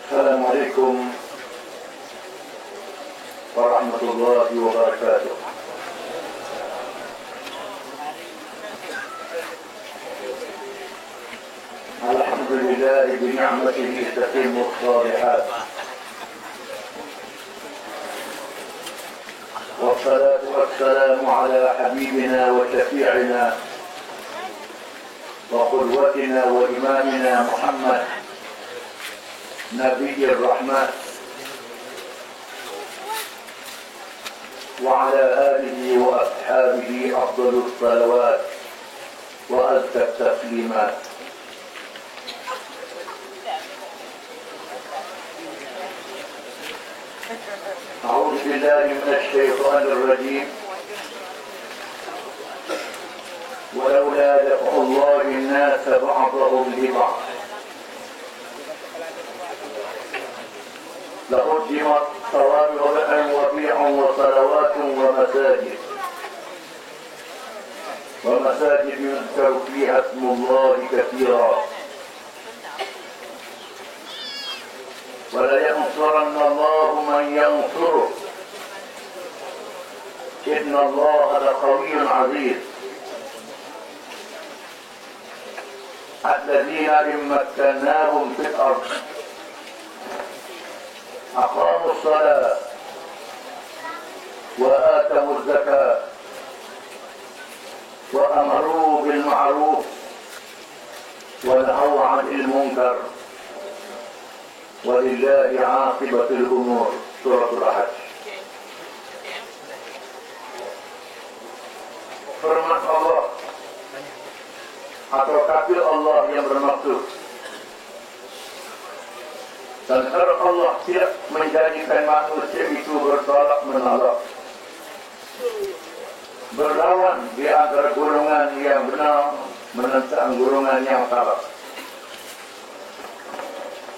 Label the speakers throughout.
Speaker 1: السلام عليكم ورحمة الله وبركاته. الحمد لله بنعمته تتم الصالحات، والصلاة والسلام على حبيبنا وشفيعنا وقدوتنا وإمامنا محمد نبي الرحمن، وعلى آله وأصحابه أفضل الصلوات وأزكى التسليمات. أعوذ بالله من الشيطان الرجيم. ولولا دفع الله الناس بعضهم ببعض لهدمت صوامع وبيع وصلوات ومساجد يذكر فيها اسم الله كثيرا ولينصرن الله من ينصره إن الله لقوي عزيز. الذين إن مكناهم في الأرض أقاموا الصلاة وآتوا الزكاة وأمروا بالمعروف ونهوا عن المنكر ولله عاقبة الأمور. سورة الأحد. Firman Allah atau kafir Allah yang bermaksud, dan Allah tidak menjadikan manusia itu bertolak menolak, berlawan di antara golongan yang benar menentang golongan yang salah,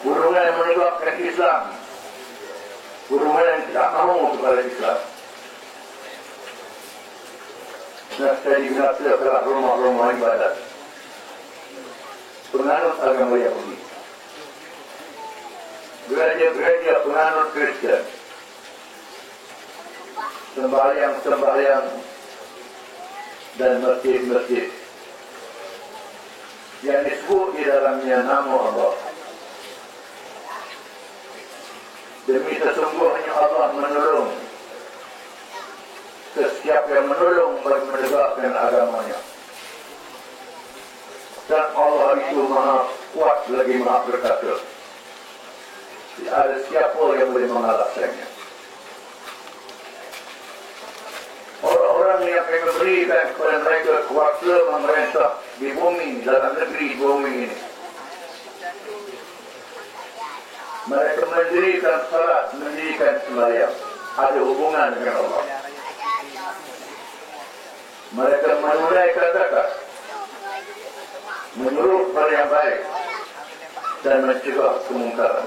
Speaker 1: golongan yang menegakkan Islam, golongan yang tidak mau kepada Islam. Nastadi binasa rumah-rumah ibadat penganut agama Yahudi, gereja-gereja penganut Kristen, sembahyang dan masjid-masjid yang disebut di dalamnya nama Allah. Demi sesungguhnya Allah menolong setiap yang menolong bagi menegakkan agamanya, dan Allah itu maha kuat lagi maha berkata. Tidak ada siapa yang boleh mengalahkannya. Orang-orang yang akan memberikan kepada mereka kuasa memerintah di bumi, dalam negeri bumi ini, mereka mendirikan salat, mendirikan sembahyang, ada hubungan dengan Allah. Mereka menunaikan zakat, menyuruh pada yang baik dan mencegah kemungkaran,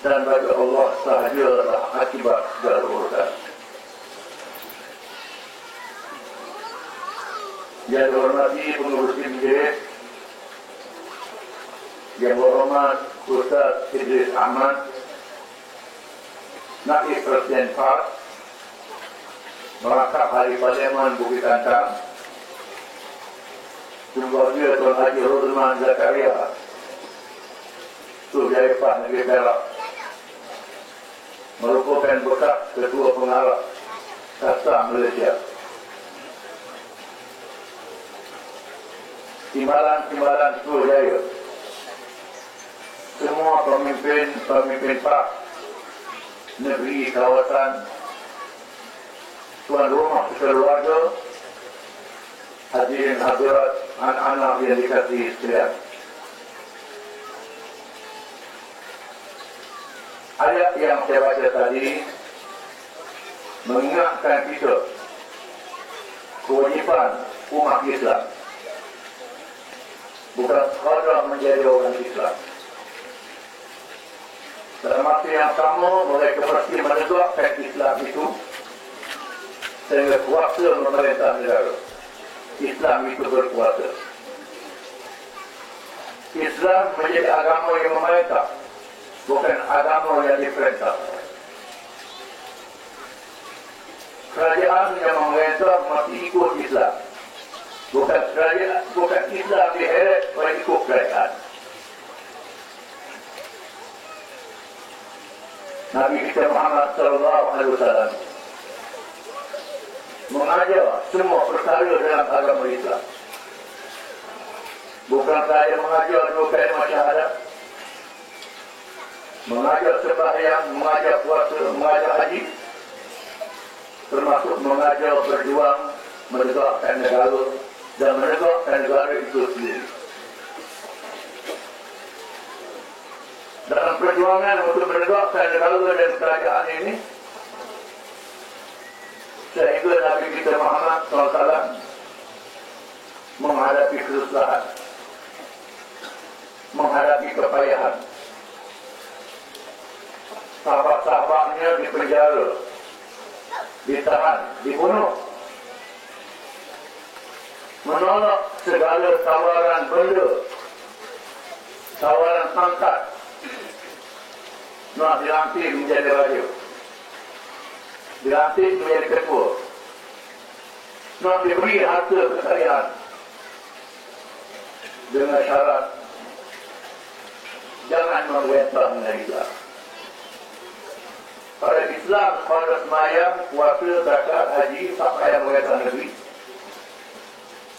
Speaker 1: dan bagi Allah sahajalah akibat segala urusan. Yang dihormati pengurus masjid, yang berhormat Ustaz Idris Ahmad, Naib Presiden PAS, Merangkap Hari Parlimen Bukit Antang, Jumlah Tuan Haji Rodman Zakaria, Suriah Pak Negeri Perak, merupakan bekas Ketua Pengarah Kasta Malaysia. Timbalan-timbalan Suruhjaya, semua pemimpin PAS, negeri, kawasan, tuan rumah, keluarga, hadirin hadirat, anak-anak yang dikasihi sekalian. Ayat yang saya baca tadi mengingatkan kita kewajipan umat Islam bukan sekadar menjadi orang Islam. Dalam waktu yang sama, mereka mesti menegakkan Islam itu sehingga kuasa memerintah negara. Islam itu berkuasa. Islam menjadi agama yang memerintah bukan agama yang diperintah. Kerajaan yang memerintah masih ikut Islam. Bukan kerajaan, bukan Islam diheret oleh ikut kerajaan. Nabi kita Muhammad SAW mengajar semua perkara dalam agama Islam. Bukan saja mengajar dua kalimah syahadat, mengajar sembahyang, mengajar puasa, mengajar haji, termasuk mengajar berjuang menegakkan negara dan menegakkan negara itu sendiri. Dalam perjuangan untuk menegakkan negara dan kerajaan ini, sehingga Nabi kita Muhammad SAW menghadapi kesusahan, menghadapi kepayahan. Sahabat-sahabatnya dipenjara, ditahan, dibunuh, menolak segala tawaran benda, tawaran pangkat, nak dilantik menjadi raja, dilantik menjadi ketua, nak diberi harta kekayaan, dengan syarat jangan mengwentah dengan Islam. Pada Islam, pada semayang, puasa, zakat, haji, sampai yang mengwentah negeri,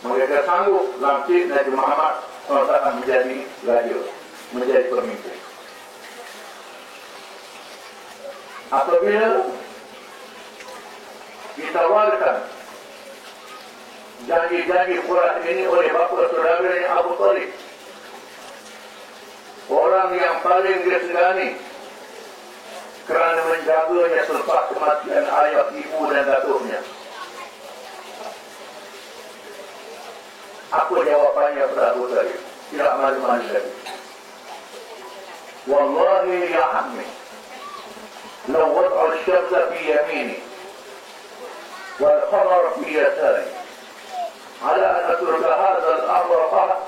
Speaker 1: mereka sanggup lantik Nabi Muhammad SAW menjadi raja, menjadi pemimpin. Apabila ditawarkan janji-janji Quran ini oleh bapa saudaranya Abu Talib, orang yang paling disegani kerana menjaganya selepas kematian ayah, ibu dan datuknya. Apa jawapannya pada Abu Talib? Tidak malu-malu lagi. Wallahi ya ammi, لو وضع الشمس في يميني والقمر في يساري على أن أترك هذا الأمر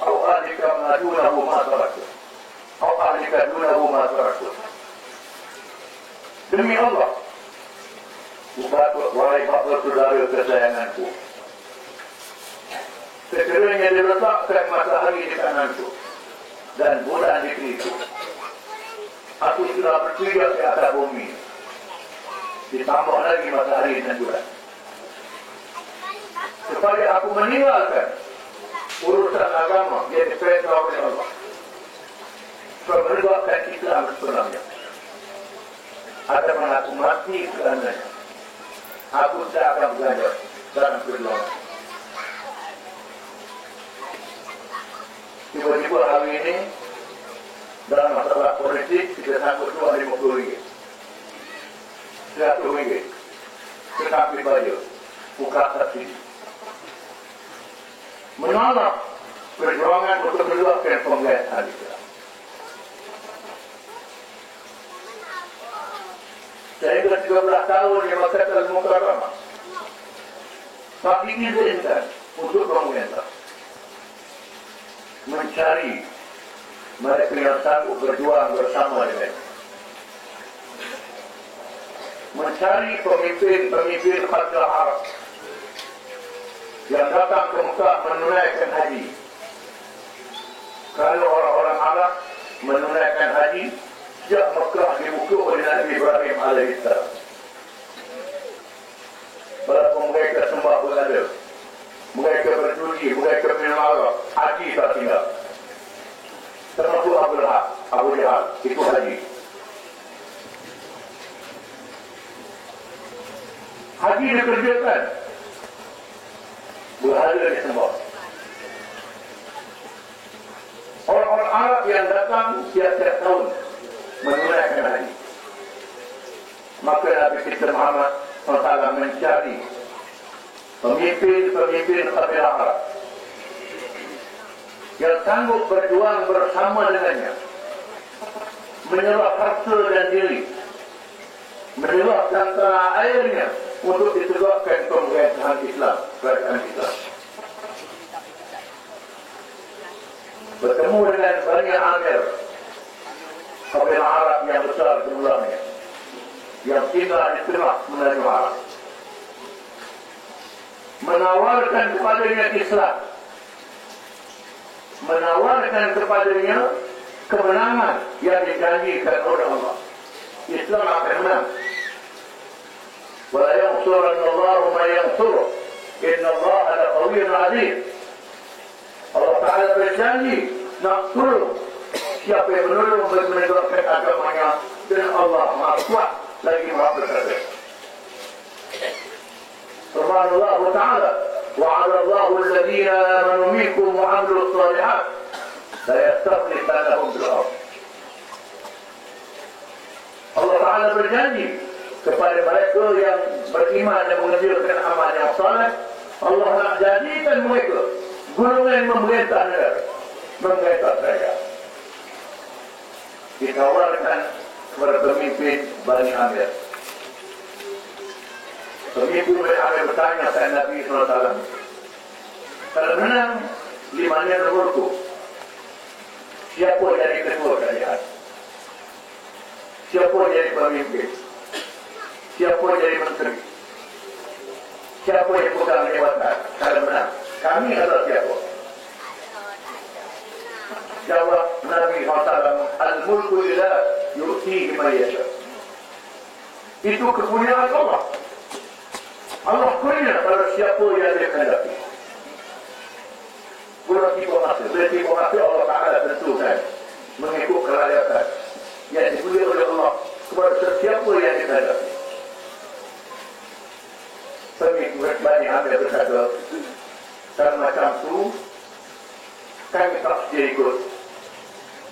Speaker 1: أو أهلك ما دونه ما تركته أو أهلك دونه ما تركته. Demi Allah, wahai bapa saudara kesayanganku, sekiranya diletakkan matahari di kananku dan bulan di kiriku, aku sudah berpijak di atas bumi, ditambah lagi matahari dan bulan, supaya aku meninggalkan urusan agama yang diperintah oleh Allah, supaya menegakkan Islam sebenarnya. Adapun aku mati kerananya, aku tidak akan belajar dalam perjuangan. Tiba-tiba hari ini dalam masalah politik kita sangkut RM250, RM100, tetapi baju buka subsidi, menolak perjuangan untuk menegakkan pemerintahan Islam. Sehingga 13 tahun di Makkah Al-Mukarramah tak diizinkan untuk pemerintah mencari mereka yang sanggup berjuang bersama dengan, mencari pemimpin-pemimpin Khairul Arab yang datang ke Mekah menunaikan haji. Kalau orang-orang Arab menunaikan haji sejak Mekah dibuka oleh Nabi Ibrahim alaihissalam, walaupun mereka sembah berada, mereka bersuci, mereka minum arak, haji tak tinggal. Termasuk Abu Jahal, itu haji. Haji dikerjakan, berhala disembah. Orang-orang Arab yang datang setiap tahun menunaikan haji, maka Nabi kita Muhammad SAW mencari pemimpin-pemimpin kabilah Arab yang sanggup berjuang bersama dengannya, menyerah harta dan diri, menyerahkan tanah airnya untuk ditegakkan pemerintahan Islam, kerajaan Islam. Bertemu dengan Bani Amir, kabilah Arab yang besar jumlahnya, yang tinggal di tengah benua Arab, menawarkan kepadanya Islam, menawarkan kepadanya kemenangan yang dijanjikan oleh Allah. Islam akan menang. وَلَا يَنْصُرَنَّ اللَّهُ مَنْ يَنْصُرُهُ إِنَّ اللَّهَ لَقَوِيٌّ عَزِيزٌ. Allah Ta'ala berjanji nak tolong siapa yang menolong bagi menegakkan agamanya, dan Allah Maha Kuat lagi Maha Berkuasa. Firman Allah Ta'ala, وَعَلَى اللَّهُ الَّذِينَ آمَنُوا مِنكُمْ وَعَمِلُوا الصَّالِحَاتِ لَيَسْتَخْلِفَنَّهُمْ فِي الْأَرْضِ. Allah Ta'ala berjanji kepada mereka yang beriman dan mengerjakan amal yang saleh, Allah nak jadikan mereka golongan memerintah negara, memerintah mereka. Ditawarkan kepada pemimpin Bani Amir. Pemimpin Bani Amir bertanya kepada Nabi SAW, kalau menang, di mana nomorku? Siapa jadi ketua kerajaan? Siapa jadi pemimpin? Siapa jadi menteri? Siapa yang pegang jabatan? Kalau menang, kami adalah siapa? Jawab Nabi SAW, Al-mulku lillah yu'tihi man yasha. Itu kepunyaan Allah. Allah punya pada siapa yang dia kehendaki. Bukan tiba masa Allah Ta'ala tentukan mengikut kerakyatan yang diberi oleh Allah kepada sesiapa yang dia kehendaki. Pemimpin Bani Amir berkata, dan macam itu kami tak sedia ikut.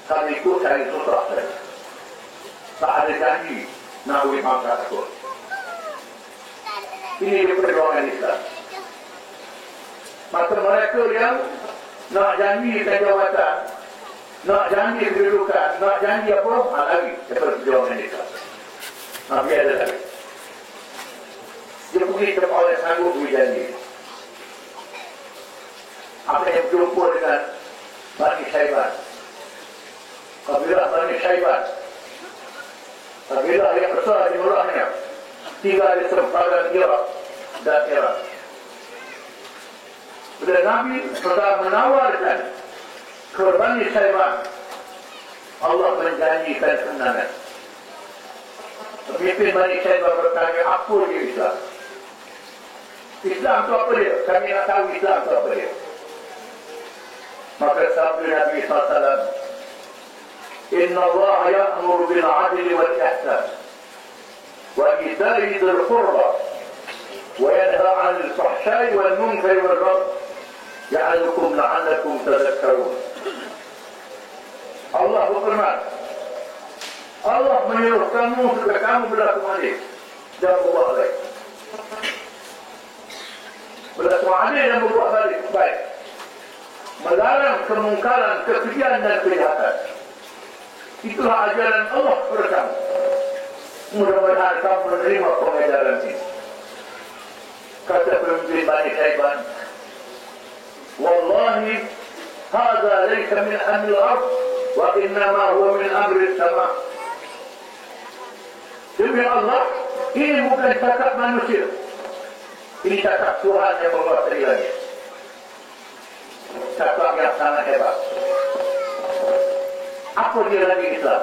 Speaker 1: Kami ikut cari susah saja. Tak ada janji nak beri mangsa ikut. Ini dia perjuangan Islam. Maka mereka yang nak janji jabatan, nak janji kedudukan, nak janji apa, lagi daripada perjuangan Islam. Nabi ada lagi. Dia pergi ke oleh sanggup berjanji. Apa yang berjumpa dengan Bani Syaiban, kabilah Bani Syaiban, kabilah yang besar di murahnya, tinggal di sempadan Iraq dan Irak. Bila Nabi sudah menawarkan ke Bani Syaiban, Allah menjanjikan kemenangan. Pemimpin Bani Syaiban bertanya, apa dia Islam? Islam itu apa dia? Kami nak tahu Islam itu apa dia. Maka sabda Nabi SAW, Inna Allah ya'muru bil adli wal ihsan wa ita'i dzil qurba wa yanha 'anil fahsya'i wal munkari wal baghi ya'idzukum la'allakum tadhakkarun. Allah berfirman, Allah menyuruh kamu supaya kamu berlaku adil dan berbuat baik. Berlaku adil dan berbuat baik. Melarang kemungkaran, kekejian dan kejahatan. Itulah ajaran Allah kepada kamu. Mudah-mudahan kamu menerima pengajaran ini. Kata pemimpin Bani Syaiban, Wallahi, hadza laysa min amri al-ard wa innama huwa min amri as-sama'. Demi Allah, ini bukan cakap manusia. Ini cakap Tuhan yang menguasai langit. Cakap yang sangat hebat. Apa dia lagi Islam?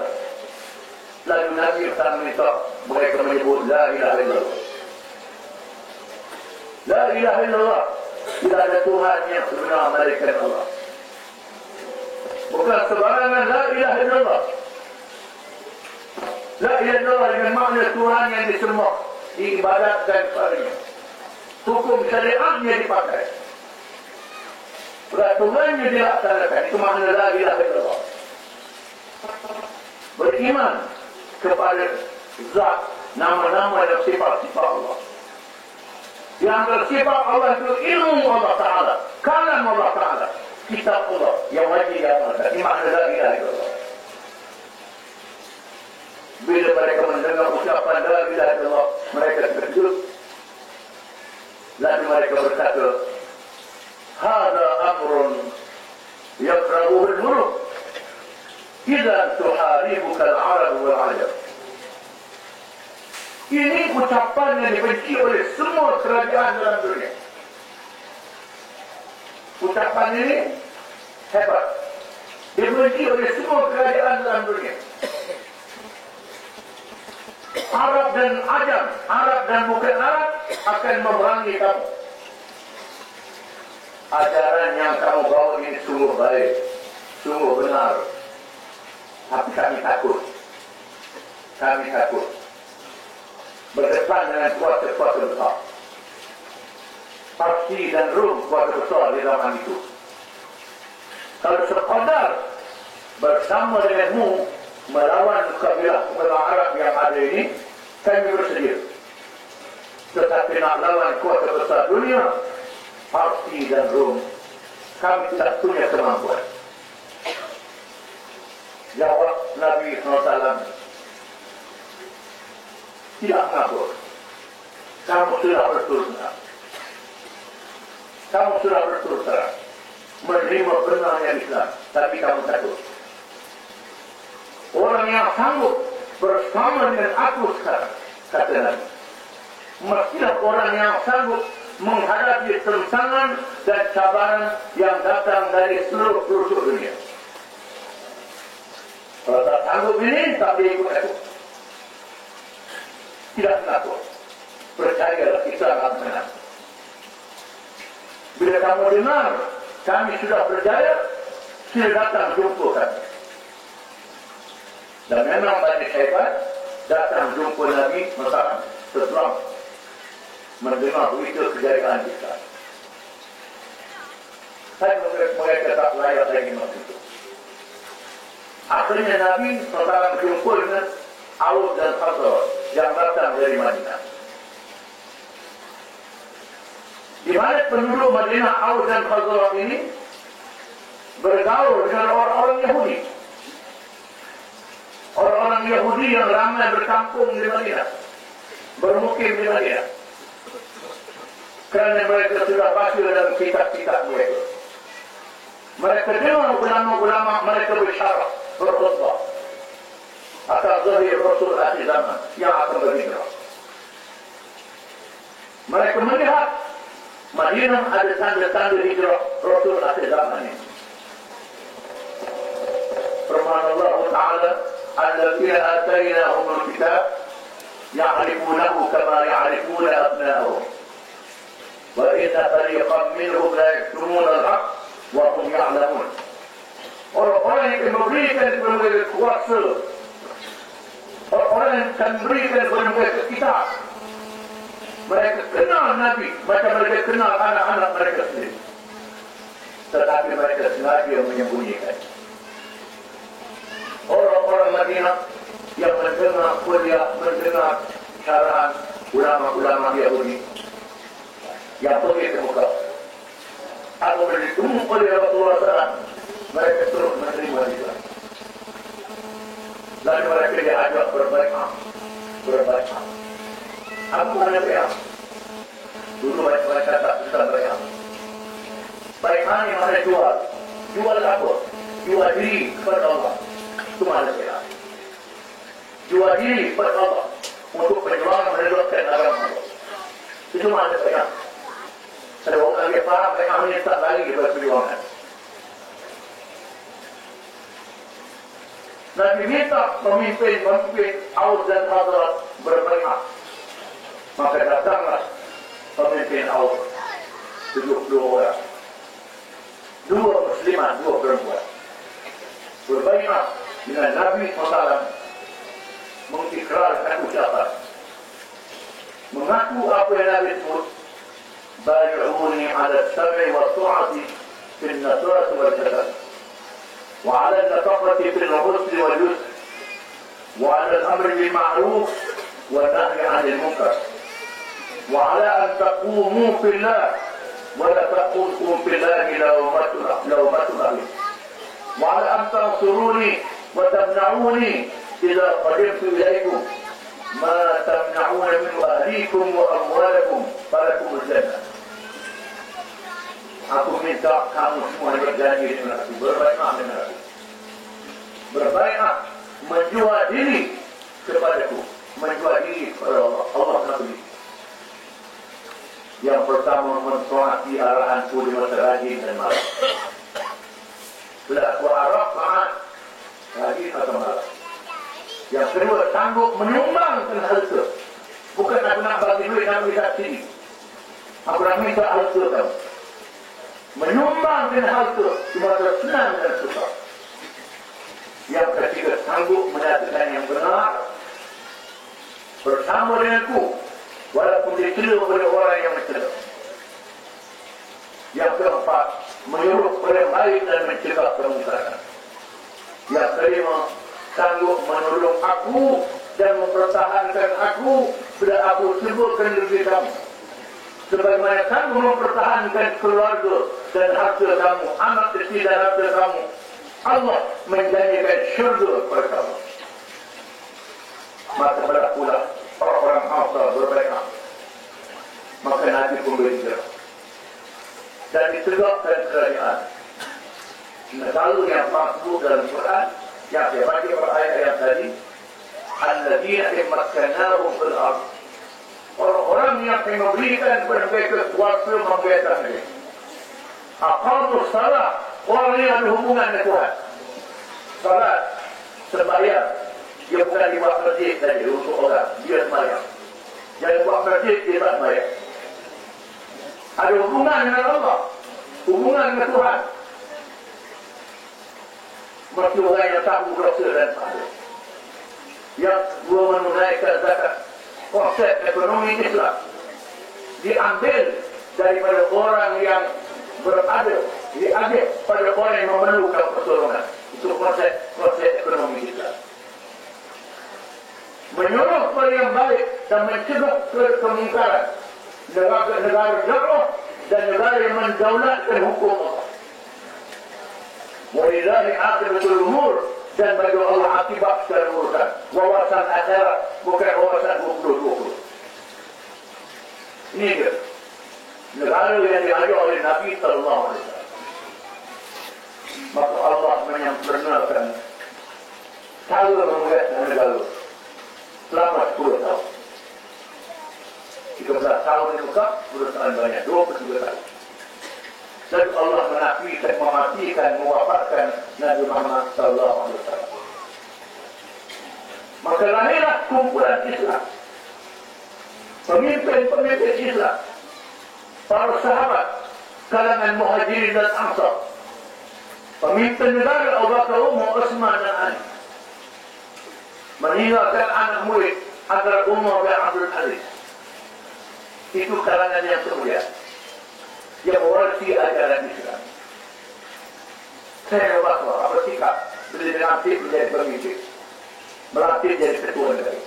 Speaker 1: Lalu Nabi SAW minta mereka menyebut La ilaha illallah. La ilaha illallah. Tidak ada Tuhan yang sebenar melainkan Allah. Bukan sebarangan La ilaha illallah. La ilaha illallah dengan makna Tuhan yang disembah, diibadatkan kepadanya. Hukum syariatnya dipakai. Peraturannya dilaksanakan. Itu makna La ilaha illallah. Beriman kepada zat, nama-nama dan sifat-sifat Allah. Yang bersifat Allah itu ilmu Allah Ta'ala, kalam Allah Ta'ala, kitab Allah yang wajib diamalkan. Ini makna La ilaha illallah. Bila mereka mendengar ucapan La ilaha illallah, mereka terkejut. Lalu mereka berkata, Hada amrun yakrahuhul muluk. idza tuharibuka al-arab wal ajam. Ini ucapan yang dibenci oleh semua kerajaan dalam dunia. Ucapan ini hebat. Dibenci oleh semua kerajaan dalam dunia. Arab dan Ajam, Arab dan bukan Arab akan memerangi kamu. Ajaran yang kamu bawa ini sungguh baik, sungguh benar. Tapi kami takut. Kami takut. Berdepan dengan kuasa-kuasa besar. Parsi dan Rum kuasa besar di zaman itu. Kalau sekadar bersama denganmu melawan kabilah Arab yang ada ini, kami bersedia. Tetapi nak lawan kuasa besar dunia, Parsi dan Rum, kami tidak punya kemampuan. Jawab Nabi SAW, tidak mengabur. Kamu sudah berterus terang. Kamu sudah berterus terang. Menerima benarnya Islam, tapi kamu takut. Orang yang sanggup bersama dengan aku sekarang, kata Nabi, mestilah orang yang sanggup menghadapi tentangan dan cabaran yang datang dari seluruh pelosok dunia. Kalau tak sanggup ini, tak boleh ikut aku. Tidak takut. Percayalah, kita akan menang. Bila kamu dengar, kami sudah berjaya, sila datang jumpa kami. Dan memang Bani Syaiban datang jumpa Nabi Mekah setelah mendengar berita kejayaan kita. Saya mereka tak layak lagi masuk itu. Akhirnya Nabi sekarang jumpa dengan Aus dan Khazraj yang datang dari Madinah. Di mana penduduk Madinah Aus dan Khazraj ini bergaul dengan orang-orang Yahudi. Orang-orang Yahudi yang ramai berkampung di Madinah, bermukim di Madinah. Kerana mereka sudah baca dalam kitab-kitab mereka. Mereka dengar ulama-ulama mereka bersyarat, berkhutbah atas zahir Rasul akhir zaman yang akan berhijrah. Mereka melihat Madinah ada tanda-tanda hijrah Rasul akhir zaman ini. Firman Allah Ta'ala, "Alladzina atainahum al-kitab ya'rifunahu kama ya'rifuna abna'ahum. Wa inna fariqan minhum la yaktumuna al-haqq wa hum ya'lamun." Orang-orang yang memberikan kepada mereka kuasa, orang yang akan memberikan kepada mereka kitab, mereka kenal Nabi macam mereka kenal anak-anak mereka sendiri, tetapi mereka sengaja menyembunyikan. Orang-orang Madinah yang mendengar kuliah, mendengar syarahan ulama-ulama Yahudi yang pergi ke Mekah, apabila ditunggu oleh Rasulullah SAW, mereka terus menerima Islam. Lalu mereka diajak berbaikat. Apa mana baikat? Dulu mereka tak bisa baikat. Baikat yang mereka jual apa? Jual diri kepada Allah. Itu mana baikat? Jual diri kepada Allah untuk perjuangan menegakkan agama Allah. Itu mana baikat? Ada orang yang faham baikat ini tak lagi berperjuangan. Nabi minta pemimpin Aus dan Khazraj berbaikat. Maka datanglah pemimpin Aus 72 orang, 2 muslimat, 2 perempuan, berbaikat dengan Nabi SAW, mengikrarkan ucapan, mengaku apa yang Nabi sebut, "Bay'uni 'ala as-sam'i wa as-su'ati fi an-nasrati wal-jazal, وعلى النفقة في الغسل واليسر وعلى الأمر بالمعروف والنهي عن المنكر وعلى أن تقوموا في الله ولا تقوموا في الله لومة لائم وعلى أن تنصروني وتمنعوني إذا قدمت إليكم ما تمنعون من أهليكم وأموالكم فلكم الجنة." Aku minta kamu semua berjanji dengan aku, berbaikat dengan aku. berbaikat menjual diri kepadaku, menjual diri kepada Allah Nabi. Yang pertama mentaati arahanku di masa rajin dan malam. Bila aku arah taat rajin atau malam. Yang kedua sanggup menyumbangkan harta. Bukan aku nak bagi duit nak bagi saksi. Aku nak minta harta kamu. Menyumbangkan harta di masa senang dan susah. Yang ketiga sanggup menyatakan yang benar bersama denganku, walaupun dicela oleh orang yang mencela. Yang keempat, menyuruh pada baik dan mencegah kemungkaran. Yang kelima, sanggup menolong aku dan mempertahankan aku bila aku sebutkan diri kamu. Sebagaimana kamu mempertahankan keluarga dan harta kamu, anak istri dan harta kamu, Allah menjanjikan syurga kepada kamu. Maka berlakulah orang-orang hafal berbaikat. Maka Nabi pun berhijrah dan ditegakkan kerajaan. Negara yang masuk dalam Quran yang saya baca pada ayat-ayat tadi, alladzina immakkanahum fil ardh, orang-orang yang memberikan kepada mereka kuasa membiarkan mereka. Aqamus salat, orang yang ada hubungan dengan Tuhan. Salat, sembahyang, dia bukan dibuat masjid saja untuk orang, dia sembahyang. Jangan buat masjid, dia tak sembahyang. Ada hubungan dengan Allah, hubungan dengan Tuhan. Mesti orang yang tahu dosa dan pahala. Yang dua, menunaikan zakat. Konsep ekonomi Islam diambil daripada orang yang berada, diambil pada orang yang memerlukan pertolongan. Itu konsep ekonomi Islam. Menyuruh kepada yang baik dan mencegah kemungkaran. Negara dakwah dan negara yang mendaulatkan hukum Allah. Walillahi aqibatul umur, dan bagi Allah akibat secara urusan. Wawasan akhirat, bukan wawasan 2020. Ini dia negara yang diajar oleh Nabi sallallahu alaihi wasallam. Maka Allah menyempurnakan cara memulihkan negara selama 10 tahun. 13 tahun itu kan perusahaan banyak, 23 tahun. Dan Allah menafikan, mematikan, mewafatkan Nabi Muhammad sallallahu alaihi wasallam. Maka lahirlah kumpulan Islam, pemimpin-pemimpin Islam, para sahabat, kalangan Muhajirin dan Ansar, pemimpin negara Abu Bakar, Umar, Utsman dan Ali, meninggalkan anak murid antara Umar dan Abdul Aziz. Itu kalangan yang semulia yang mewarisi ajaran Islam. Saya berkata, apa sikap bila dilantik menjadi pemimpin, melantik jadi ketua negara.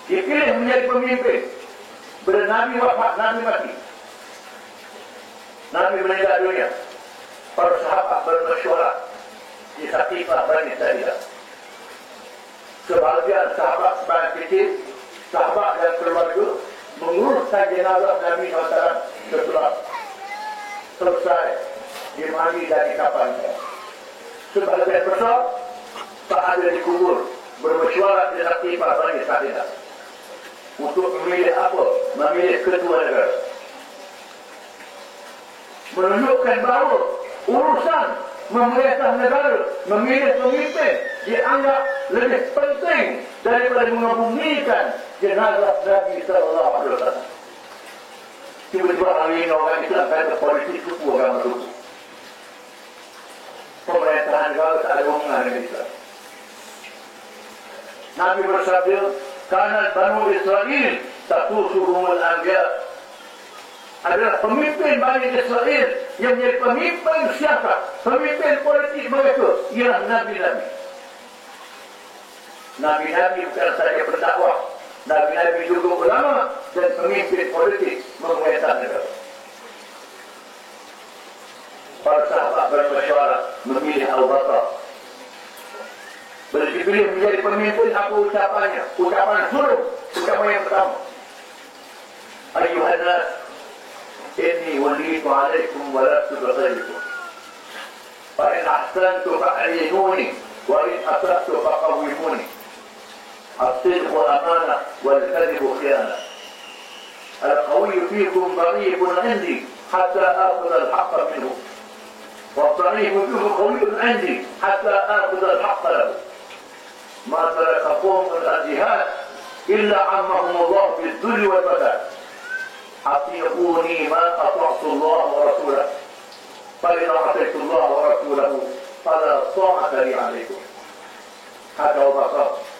Speaker 1: Dipilih menjadi pemimpin bila Nabi wafat, Nabi mati, Nabi meninggal dunia. Para sahabat bermesyuarat di Saqifah Bani Sa'ida. Sebahagian sahabat sebagai kecil, sahabat dan keluarga menguruskan jenazah Nabi SAW setelah selesai dimandi dari kapalnya. Sebagian besar tak ada dikubur, bermesyuarat di Saqifah Bani Sa'ida untuk memilih apa? Memilih ketua negara. Menunjukkan bahawa urusan memerintah negara, memilih pemimpin dianggap lebih penting daripada mengebumikan jenazah Nabi sallallahu alaihi wasallam. Tiba-tiba hari ini orang Islam kata politik suku agama suku. Pemerintahan negara tak ada hubungan dengan Islam. Nabi bersabda, "Kana Banu Israel tasusuhumul anbiya." Adalah pemimpin Bani Israel yang menjadi pemimpin siapa? Pemimpin politik mereka ialah Nabi-Nabi. Nabi-Nabi bukan saja pendakwah, Nabi-Nabi juga ulama dan pemimpin politik memerintah negara. Para sahabat bermesyuarat memilih Abu Bakar. Bila dipilih menjadi pemimpin, apa ucapannya? Ucapan suruh, ucapan yang pertama. Ayuhan nas, inni walitu alaikum wa lastu bighayrikum. فإن أحسنت فأعينوني وإن أسأت فقوموني. الصدق أمانة والكذب خيانة. القوي فيكم ضعيف عندي حتى آخذ الحق منه، والضعيف فيكم قوي عندي حتى آخذ الحق له. ما ترك قوم الجهاد إلا عمهم الله في الذل والبلاء. أطيعوني ما أطعت الله ورسوله، فإن عصيت الله ورسوله فلا طاعة لي عليكم. Hada ubaqah.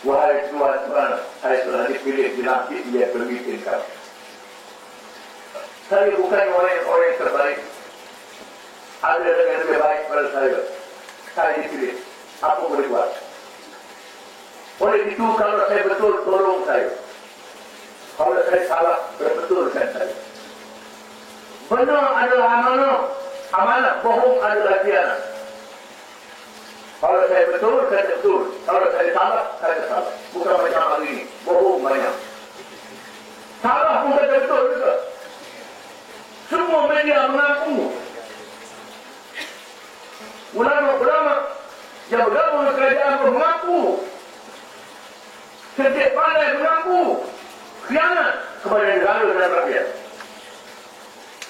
Speaker 1: Wahai Tuhan, saya telah dipilih dilantik, dia pemimpin kami. Saya bukan orang yang terbaik. Ada yang lebih baik pada saya. Saya dipilih. Apa boleh buat? Oleh itu, kalau saya betul, tolong saya. Kalau saya salah, berbetulkan saya. Benar adalah amanah. Amanah, bohong adalah khianat. Kalau saya betul, saya betul. Kalau saya salah, saya salah. Bukan macam hari ini. Bohong banyak. Salah pun saya betul juga. Semua media mengaku. Ulama-ulama yang bergabung dengan kerajaan pun mengaku. Setiap pandai mengaku. Khianat kepada negara dan rakyat.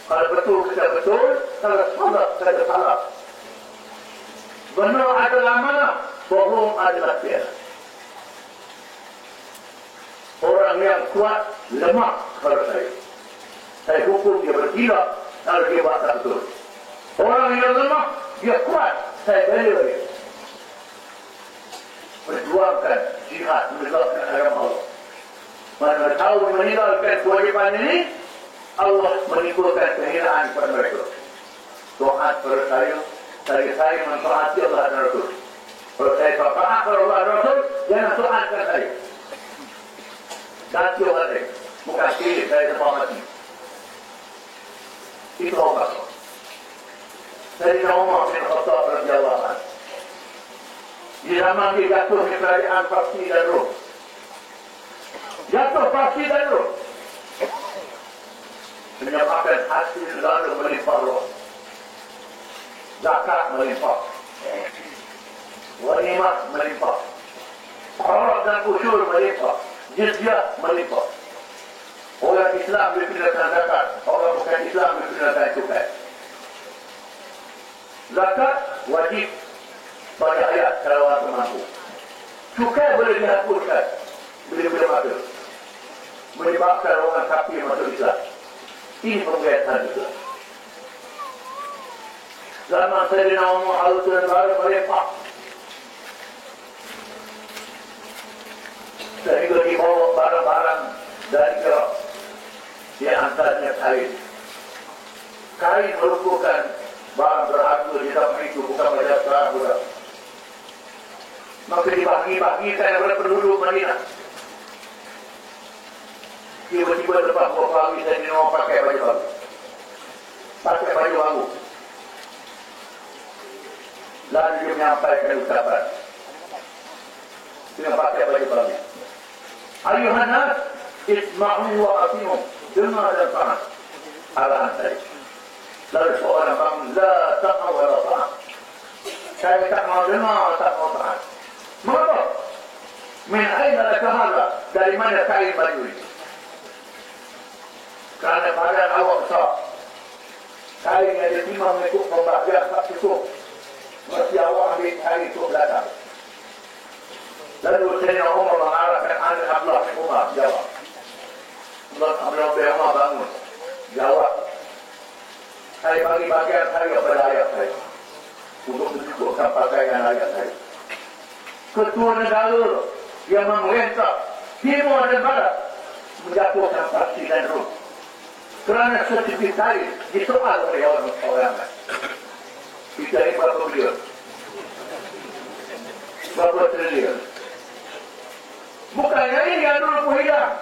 Speaker 1: Kalau betul, kita betul. Kalau salah, kita salah. Benar adalah mana, bohong adalah khianat. Orang yang kuat lemah kepada saya. Saya hukum dia bergila kalau dia buat tak betul. Orang yang lemah dia kuat, saya bela dia. Berjuangkan jihad menegakkan agama Allah. Mana tahu meninggalkan kewajiban ini, Allah menimbulkan kehinaan kepada mereka. Doa kepada saya mentaati Allah dan Rasul. Kalau saya taat kepada Allah dan Rasul, jangan taatkan saya. Ganti orang lain. Bukan pilih saya tempat mati. Itu obat. Sayyidina Umar bin Khattab radhiyallahu anhu. Di zaman dia jatuh di kerajaan Parsi dan Rom. Jatuh Parsi dan Rom. Menyebabkan hasil negara melimpah ruah. Zakat melimpah. Ghanimah melimpah. Kharaj dan usyur melimpah. Jizyah melimpah. Orang Islam dipindahkan zakat. Orang bukan Islam dipindahkan cukai. Zakat wajib pada ayat kalau orang mampu. Cukai boleh dihapuskan bila-bila masa. Menyebabkan orang kafir masuk Islam. Ini penggaitan Islam. Zaman Sayyidina Umar Al-Quran baru melimpah. Sehingga dibawa barang-barang dari Iraq. Di antaranya kain. Kain merupakan barang berharga di zaman itu, bukan macam sekarang pula. Maka dibagi-bagikan kepada penduduk Madinah. Tiba-tiba lepas beberapa hari saya dinamakan pakai baju baru. Pakai baju baru. Lalu dia menyampaikan ucapan dengan pakai baju baru. Ayuhan nas, isma'u wa ati'u. Dengar dan taat. Arahan saya. Lalu seorang bangun, la ta'a wa la ta'a. Saya tak mau dengar, tak mau taat. Mengapa? Min aina laka hadha? Dari mana kain baju ini? Kerana badan awak besar. Kain yang ditimang mengikut pembahagian tak cukup. Mesti awak ambil kain itu belakang. Lalu Sayyidina Umar mengarahkan anak Abdullah bin Umar jawab. Abdullah bin Umar bangun. Jawab. Saya bagi bagian saya kepada ayat saya. Untuk menunjukkan pakaian ayat saya. Ketua negara yang memerintah timur dan barat menjatuhkan Parsi dan Rom. Kerana sertifikat disoal oleh orang-orang. Kita ini berapa triliun? Berapa triliun? Bukannya ini yang dulu pun hilang.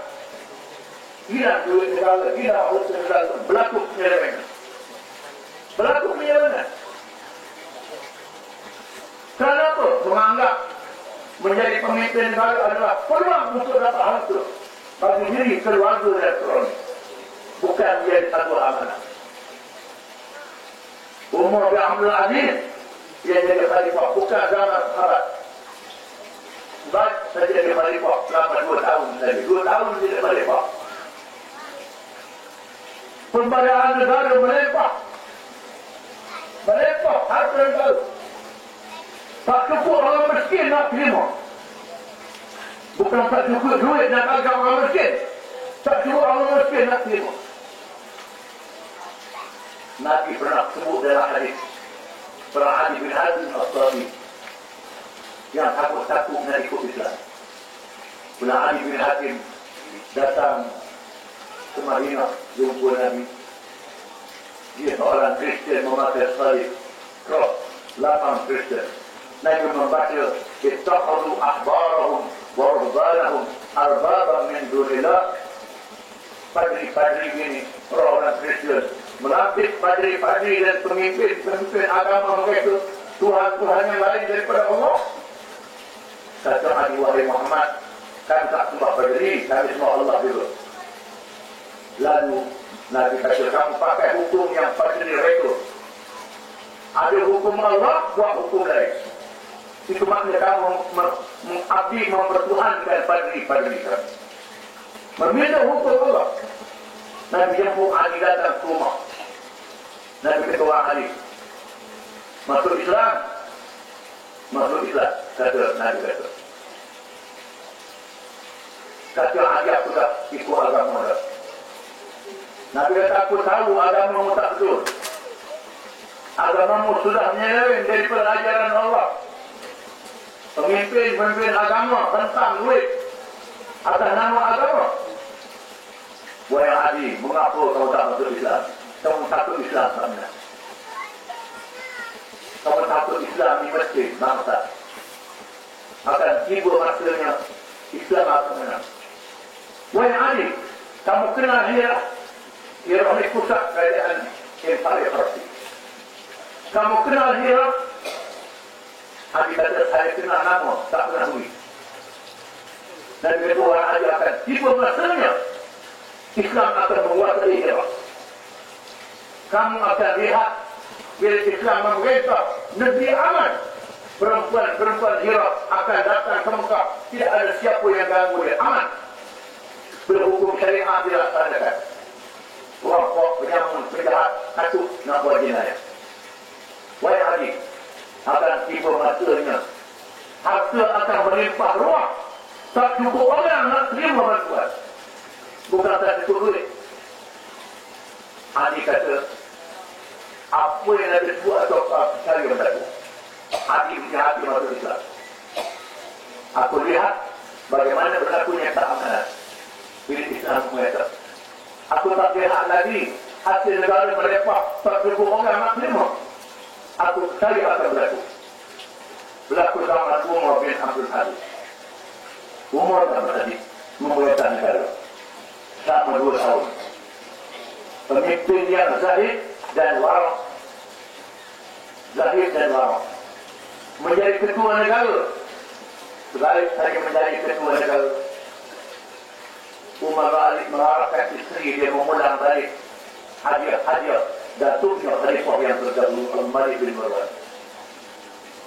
Speaker 1: Hilang duit negara, hilang urus negara. Berlaku penyelewengan. Berlaku penyelewengan. Kenapa? Menganggap menjadi pemimpin negara adalah peluang untuk dapat harta bagi diri keluarga dan keluarga. Bukan menjadi satu amanah. Umar bin Abdul Aziz dia jadi khalifah bukan zaman sahabat. Baik saja jadi khalifah selama 2 tahun saja. 2 tahun jadi khalifah. Pembayaran negara melimpah. Melimpah harta negara. Tak cukup orang miskin nak terima. Bukan tak cukup duit nak agak orang miskin. Tak cukup orang miskin nak terima. Nabi pernah sebut dalam hadis. Pernah hadis bin Hazim Al-Sabi yang takut-takut nak ikut Islam. Pernah hadis bin Hazim datang ke Madinah jumpa Nabi. Dia seorang Kristian memakai salib cross, lapang Kristian. Nabi membaca ittakhadhu ahbarahum wa ruhbanahum arbaban min dunillah. Padri-padri ini orang Kristian melatih padri-padri dan pemimpin agama mereka Tuhan-Tuhan yang lain daripada Allah. Kata Nabi wahai Muhammad, kan tak sembah padri, kami sembah Allah juga. Lalu Nabi kata kamu pakai hukum yang padri mereka. Ada hukum Allah, buat hukum lain. Itu maknanya kamu mengabdi mempertuhankan padri-padri kamu. Meminta hukum Allah. Nabi jemput Ali datang ke rumah. Nabi ketua Ali. Masuk Islam. Masuk Islam. Kata Nabi kata. Kata Ali aku dah ikut agama dah. Nabi kata aku tahu agamamu tak betul. Agamamu sudah menyeleweng daripada ajaran Allah. Pemimpin agama tentang duit atas nama agama. Wahai Ali, mengapa kau tak masuk Islam? Kamu takut Islam sebenarnya. Kamu takut Islam di masjid bangsa. Akan tiba masanya Islam akan menang. Wahai Ali, kamu kenal Hira. Hira ini pusat kerajaan Empire Persia. Kamu kenal Hira? Ali kata saya kenal nama, tak pernah duit. Dan kedua orang Ali akan tiba masanya Islam akan menguasai Hira. Kamu akan lihat bila Islam memerintah negeri aman, perempuan-perempuan Hira akan datang ke Mekah. Tidak ada siapa yang ganggu dia. Aman. Berhukum syariah dilaksanakan. Wafak, penyamun, penjahat, satu nak buat jenayah. Wahai Ali, akan tiba masanya harta akan melimpah ruah. Tak cukup orang nak terima bantuan. Bukan tak cukup duit. Ali kata, apa yang ada buat atau cari bantuan. Ali punya hati masuk Islam. Aku lihat bagaimana berlakunya keamanan bila Islam mengajar. Aku tak lihat lagi hasil negara melimpah. Tak cukup orang nak terima. Aku cari akan berlaku. Berlaku sama Umar bin Abdul Aziz. Umar bin Abdul Aziz memerintah negara selama 2 tahun. Pemimpin yang zahid dan warak. Zahid dan warak. Menjadi ketua negara. Sebalik saya menjadi ketua negara. Umar balik mengarahkan isteri dia mengulang balik hadiah datuknya khalifah yang terdahulu Al-Malik bin Marwan.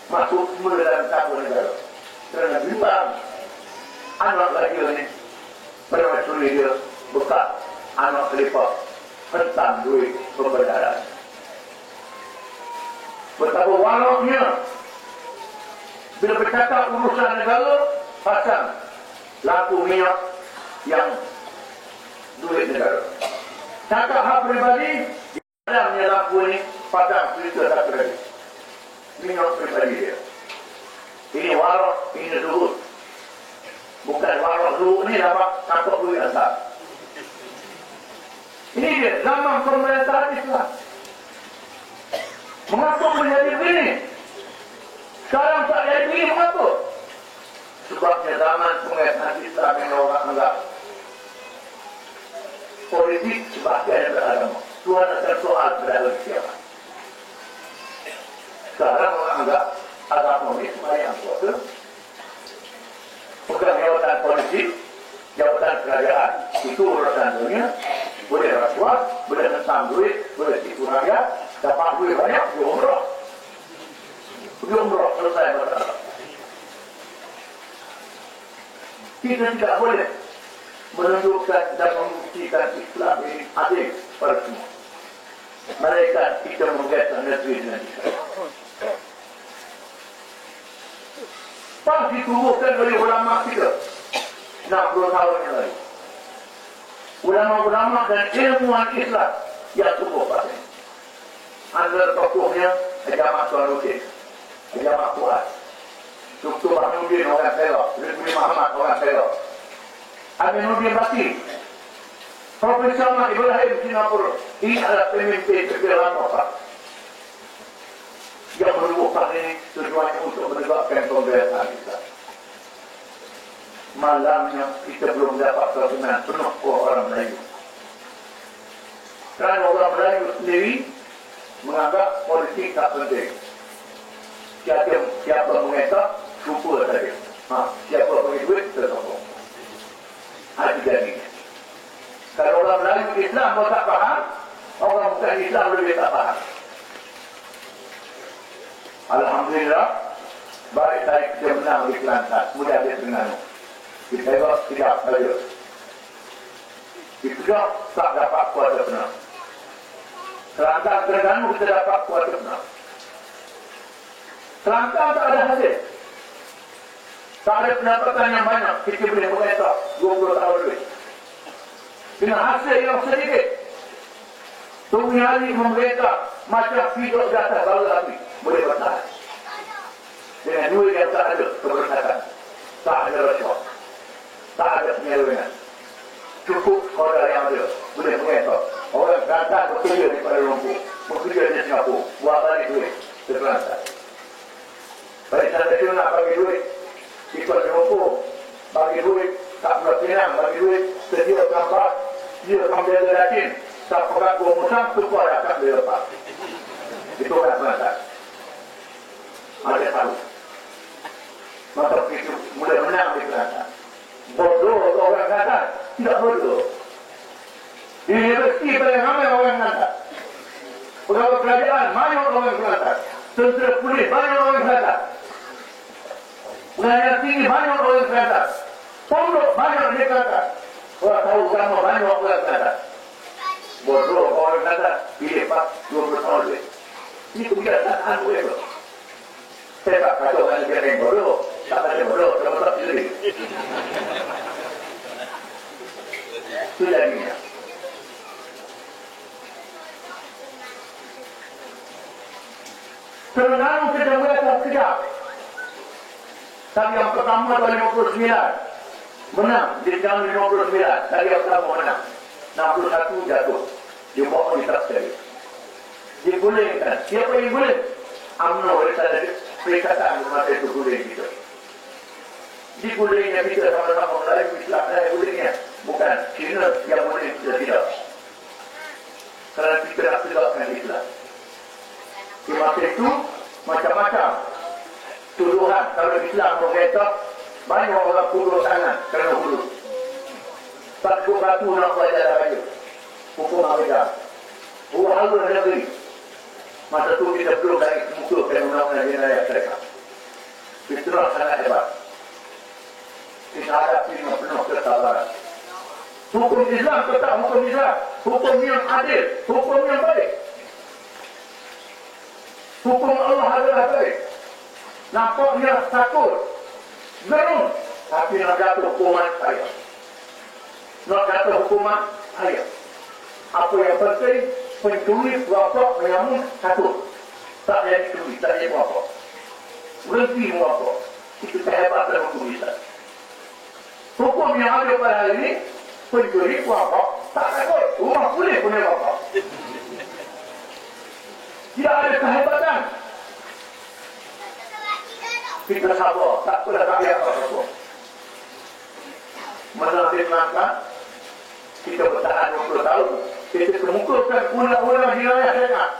Speaker 1: Masuk semula dalam tabur negara. Kerana bimbang anak lagi ini permaisuri dia bekas anak khalifah hentam duit pembenaran. Betapa waraknya bila bercakap urusan negara pasang lampu minyak yang duit negara. Cakap hak pribadi dalamnya lampu ini pasang cerita tak pribadi. Minyak pribadi dia. Ini warak, ini zuhud. Bukan warak zuhud ni dapat takut duit asal. Ini dia zaman pemerintahan Islam. Mengapa menjadi begini? Sekarang tak jadi begini, mengapa? Sebabnya zaman pemerintahan Islam yang orang anggap politik sebagai beragama. Tuhan akan soal beragama siapa. Sekarang orang anggap agama ini semuanya yang kuasa. Bukan jabatan politik, jabatan kerajaan, itu urusan dunia. Boleh rasuah, boleh hentam duit, boleh tipu rakyat. dapat duit banyak, umrah selesai masalah. Kita tidak boleh menunjukkan dan membuktikan Islam ini adil pada semua. Mereka tidak menggeser negeri dengan Islam. Pas ditubuhkan oleh ulama kita 60 tahun yang lalu. Ulama-ulama dan ilmuwan Islam yang tubuh pada ini. Antara tokohnya Jamaah Tuan-Rutin, Jamaah Fuad, Dr. Mahmudin orang Selok, Rizmi Muhammad orang Selok, Aminuddin Bakti, Profesor Ahmad Ibrahim Singapura. Ini adalah pemimpin kegelapan Bapak yang menubuhkan ini tujuannya untuk menegakkan pembebasan kita. Malamnya kita belum dapat kebenaran penuh orang Melayu. Kerana orang Melayu sendiri menganggap politik tak penting. Siapa mengetak, lupa saja. Siapa bagi duit, kita sokong. Hati jadi. Kalau orang Melayu Islam pun tak faham, orang bukan Islam lebih tak faham. Alhamdulillah, baik saya kita menang di Kelantan, mudah dia Terengganu. Di Perak tidak saja. Di Perak tak dapat kuasa menang. Kelantan Terengganu kita dapat kuasa menang. Kelantan tak ada hasil. Tak ada pendapatan yang banyak, kita boleh mengetak 20 tahun lebih. Dengan hasil yang sedikit. Tunggu hari memerintah macam hidup di atas bawah api. Boleh bertahan. Dengan duit yang tak ada keberkatan. Tak ada rasuah. Tak ada penyelewengan. Cukup orang yang ada. Boleh mengetak. Orang Kelantan bekerja di Kuala Lumpur. Bekerja di Singapura. Buat balik duit. Di Kelantan. Barisan Nasional bagi duit. Di Kuala Lumpur. Bagi duit. Tak Pulau Pinang bagi duit. Sedia gambar. Dia membela Latin. Tak pegang gua musang. Tukar akan dia lepas. Itu orang Kelantan. Ada tahu. Maka itu mulai menang di Kelantan. Bodoh orang Kelantan. Tidak bodoh. Di universiti paling ramai orang Kelantan. Pegawai kerajaan banyak orang Kelantan. Tentera polis banyak orang Kelantan. Pengadilan tinggi banyak orang Kelantan. Pondok banyak di Kelantan. Orang tahu agama banyak orang Kelantan. Bodoh orang Kelantan. Pilih Pak 20 tahun lebih. Ini kebiasaan gue bro. Saya tak kata orang negara yang bodoh. Tak ada bodoh. Sama tak pilih. Itu jadinya. Terengganu kita berada sekejap. Tapi yang pertama tahun 59. Menang. Di tahun 59. Tadi yang pertama menang. 61 jatuh. Dia bawa di tak sekali. Digulingkan. Siapa yang guling? UMNO. Ada perikatan masa itu guling kita. Digulingnya kita sama-sama Melayu Islam. Saya gulingnya. Bukan Cina yang guling kita tidak. Kerana kita tak tegakkan Islam. Di masa itu, macam-macam tuduhan kalau Islam menggetak, banyak orang kurus tangan kerana hulu. Takut batu nak belajar raja. Hukum Amerika. Halu negeri. Masa itu kita belum naik muka ke undang-undang jenayah mereka. Itulah sangat hebat. Kita harap ini penuh kesabaran. Hukum Islam tetap hukum Islam. Hukum yang adil. Hukum yang baik. Hukum Allah adalah baik. Nampaknya takut. Gerung. Tapi nak jatuh hukuman saya. Nak jatuh hukuman saya. Apa yang penting, pencuri, merokok, menyamun, takut. Tak jadi curi, tak jadi merokok. Berhenti merokok. Itu kehebatan hukum Islam. Hukum yang ada pada hari ini, pencuri, merokok, tak takut. Rumah boleh punya merokok. Tidak ada kehebatan. Kita sabar, tak pernah tak lihat apa-apa. Menang di Kelantan, kita bertahan 20 tahun, kita kemukakan undang-undang jenayah syariat.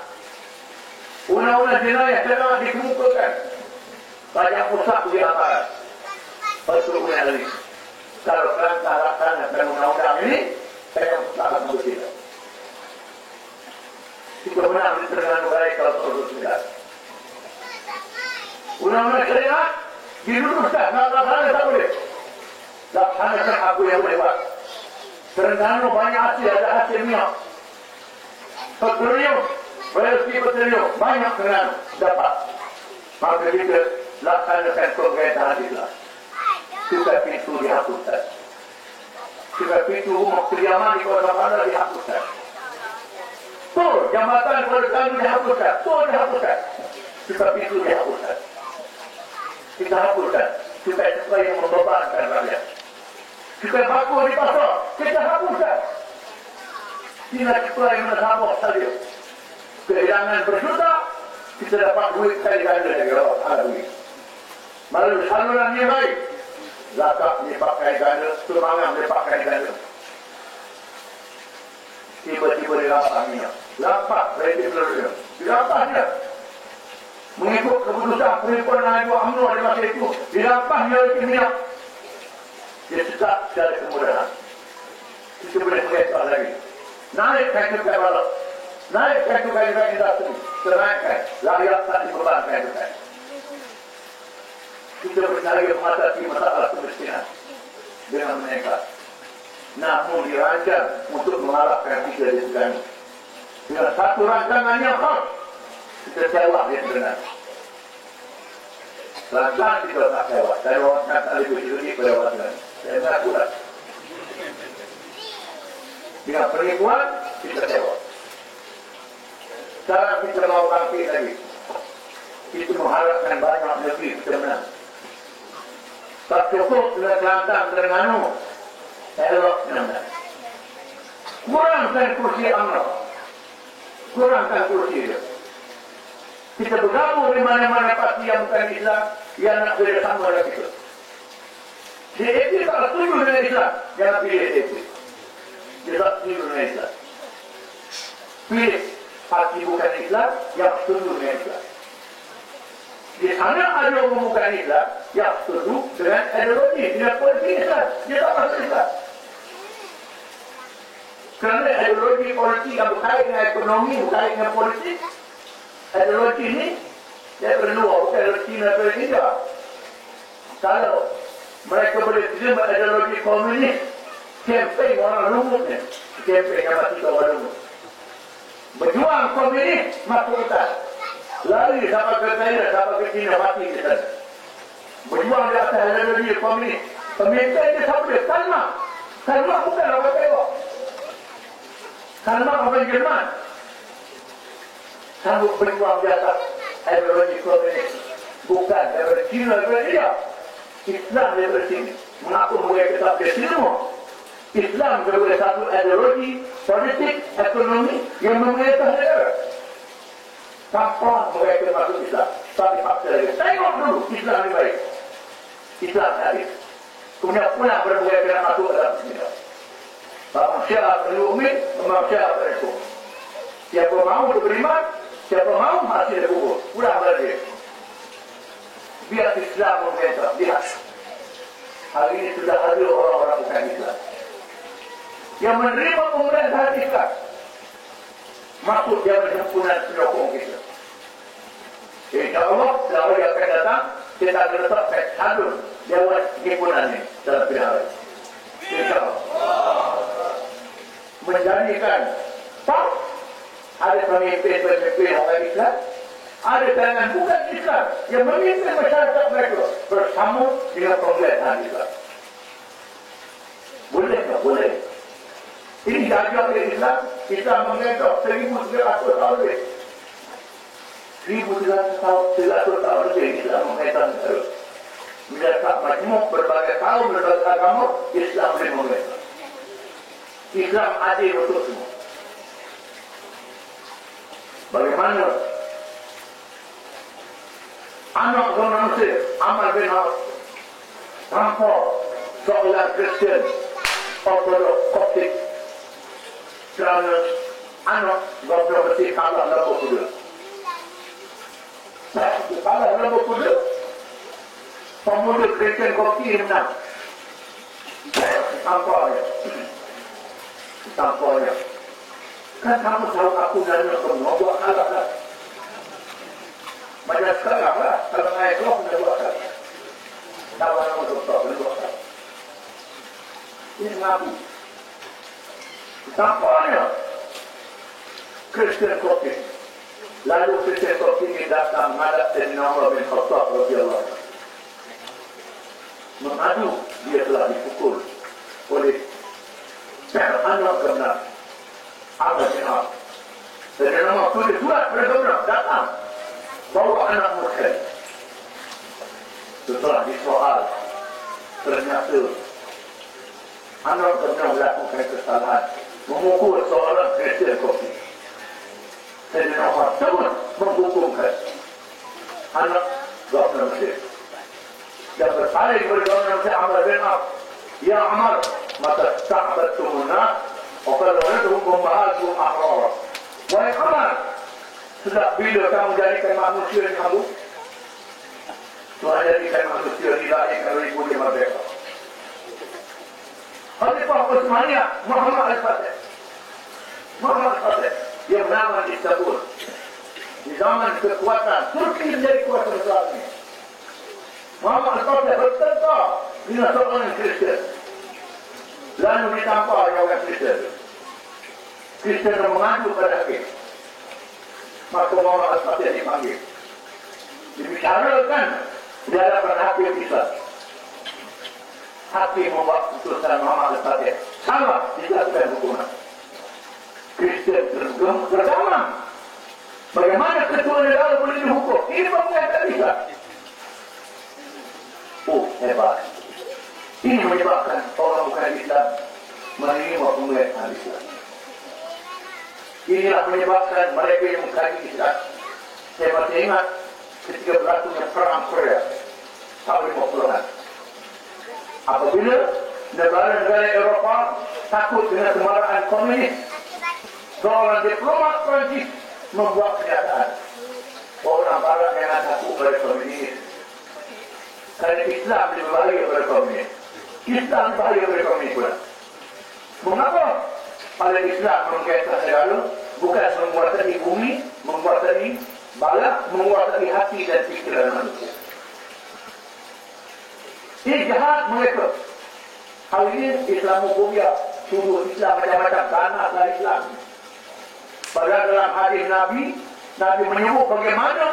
Speaker 1: Undang-undang jenayah syariat dikemukakan. Banyak pusat di aparat. Pertubuhan ini. Kalau Kelantan laksanakan undang-undang ini, saya pusat akan bersihkan. kita menang di Terengganu baik kalau terus tidak. Undang-undang syariat diluruskan, laksanakan tak boleh. Laksanakan aku yang boleh buat. Terengganu banyak hasil, ada hasil minyak. Petroleum, royalty petroleum, banyak Terengganu dapat. Maka kita laksanakan pemerintahan Islam. Supaya pintu dihapuskan. Supaya pintu rumah kediaman di kota mana dihapuskan. Tur, jambatan Terengganu dihapuskan. Tur dihapuskan. Supaya pintu dihapuskan. Kita hapuskan. Supaya yang membebankan rakyat. Supaya baku di pasar. Kita hapuskan. Tidak supaya yang menabok saja. Kehilangan berjuta. Kita dapat duit kali ganda dari orang. Ada duit. Melalui saluran yang baik. Zakat dipakai ganda, sumbangan dipakai ganda. Tiba-tiba dilampahnya. Lampak, reti peluru. Dilampahnya. Mengikut keputusan perhimpunan Ibu UMNO di masa itu. Dilampahnya reti minyak. Dia sedap dari kemudahan. Kita boleh mengesah lagi. Naikkan juga balap. Naikkan juga industri. Ternaikkan. Rakyat tak dibebankan juga. Kita bercari mengatasi masalah kemiskinan dengan mereka. Namun dirancang untuk mengalahkan kita di Terengganu. Dengan satu rancangan yang khas, kita sewa di Terengganu. Rancangan kita tak sewa. Saya wawasan kali berjudi perlewatan. Saya tak kuat. Dengan penipuan, kita sewa. Sekarang kita mau bangkit lagi. Kita mengharapkan banyak negeri kita menang. Tak cukup dengan Kelantan Terengganu. Elok menang. Kurangkan kursi UMNO. Kurangkan kursi dia. Kita bergabung di mana-mana parti yang bukan Islam yang nak bersama dengan kita. DAP tak setuju dengan Islam, jangan pilih DAP. Dia tak setuju dengan Islam. Pilih parti bukan Islam yang setuju dengan Islam. Di sana ada orang bukan Islam yang setuju dengan ideologi, dengan politik Islam. Dia tak masuk Islam. Kerana ideologi politik yang berkait dengan ekonomi, berkait dengan politik, ideologi ini dia perlu bukan dari China atau India. Kalau mereka boleh terima ideologi komunis, kempen orang lumutnya, kempen yang masih orang lumut. Berjuang komunis masuk hutan. Lari sampai ke Thailand, sampai ke China, mati di sana. Berjuang di atas ideologi komunis. Pemimpin dia sampai Kalma. Kalma bukan orang Taiwan. Kalma orang Jerman. Sanggup berjuang di atas ideologi komunis. Bukan daripada China, daripada India. Islam daripada sini. Mengaku mereka tetap di sini semua. Islam daripada satu ideologi, politik, ekonomi yang memerintah negara. Tanpa mereka masuk Islam. Tapi fakta lagi. Tengok dulu Islam yang baik. Islam habis. Kemudian pulang mereka nak masuk dalam Islam. Manusia perlu umid, manusia perlu. Siapa mahu beriman, siapa mahu masih ada kubur. Pulang balik. Biar Islam memerintah. Lihat. Hari ini sudah ada orang-orang bukan Islam yang menerima pemerintahan Islam. Masuk dia berhimpunan penyokong kita. InsyaAllah, kalau dia akan datang, kita akan letakkan hadun jawab himpunan ini dalam pilihan hari. InsyaAllah. Menjadikan tak ada pemimpin-pemimpin orang Islam, ada kalangan bukan Islam yang memimpin masyarakat mereka bersama dengan pemerintahan Islam. Boleh tak? Boleh. Ini diajar oleh Islam. Islam mengentok 1,300 tahun lebih. 1,300 tahun lebih Islam mengentok terus. Mendapat majmuk berbagai kaum, berbagai agama, Islam boleh mengentok. Islam adil untuk semua. Bagaimana anak Zona Mesir, Ammar bin Auf, tanpa seorang Kristian, Ortodok, Koptik, kerana anak Zona Mesir kalah dalam kuda. Kalah dalam kuda, pemuda Kristian Koptik menang. Tampaknya. Kan kamu tahu aku dan kamu buat kalah kan? Macam sekarang lah, kalau naik kelas sudah buat kalah. Tahu nama doktor, sudah buat kalah. Ini ngaku. Tampaknya Kristen Kopi. Lalu Kristen Kopi ini datang menghadap Sayyidina Umar bin Khattab radhiyallahu anhu. Mengadu dia telah dipukul oleh anak benar. Amat benar. Sayyidina Umar tulis surat pada benar datang bawa anak mursyid. Setelah disoal ternyata anak benar melakukan kesalahan memukul seorang Kristen Kopi. Sayyidina Umar terus menghukumkan anak Gubernur Mesir. Dia berpaling kepada Gubernur Mesir Amr bin Auf. Ya Amr, mata ta'batumunas وقال ولدهم أمهاتهم أحرارا. Wahai Amr, sudah bila kamu jadikan manusia yang kamu? Tuhan jadikan manusia dilahirkan oleh ibu dia merdeka. Khalifah Utsmaniyah Muhammad Al-Fatih. Muhammad Al-Fatih yang bernama Istanbul. Di zaman kekuatan Turki menjadi kuasa besar ini. Muhammad Al-Fatih bertentang dengan seorang Kristen. Lalu ditampar oleh orang Kristen. Kristen mengadu pada hakim. Maka Muhammad Al-Fatih dipanggil. Dibicarakan di hadapan hakim Islam. Hakim membuat putusan Muhammad Al-Fatih. Salah dijatuhkan hukuman. Kristen tergamam. Bagaimana ketua negara boleh dihukum? Ini pembuat tak bisa. Oh, hebat. Ini menyebabkan orang bukan Islam menerima pemerintahan Islam. Inilah menyebabkan mereka yang mengkaji Islam. Saya masih ingat ketika berlakunya perang Korea tahun 50-an. Apabila negara-negara Eropah takut dengan kemarahan komunis, seorang diplomat Prancis membuat pernyataan orang Barat yang takut pada komunis. Kerana Islam lebih bahaya pada komunis. Islam bahaya pada komunis pula. Mengapa? Pada Islam mengkaitkan segala, bukan menguasai bumi, menguasai bala, menguasai hati dan fikiran manusia. Ini jahat mereka. Hal ini Islamofobia, tuduh Islam macam-macam, ganaslah Islam. Padahal dalam hadis Nabi, Nabi menyebut bagaimana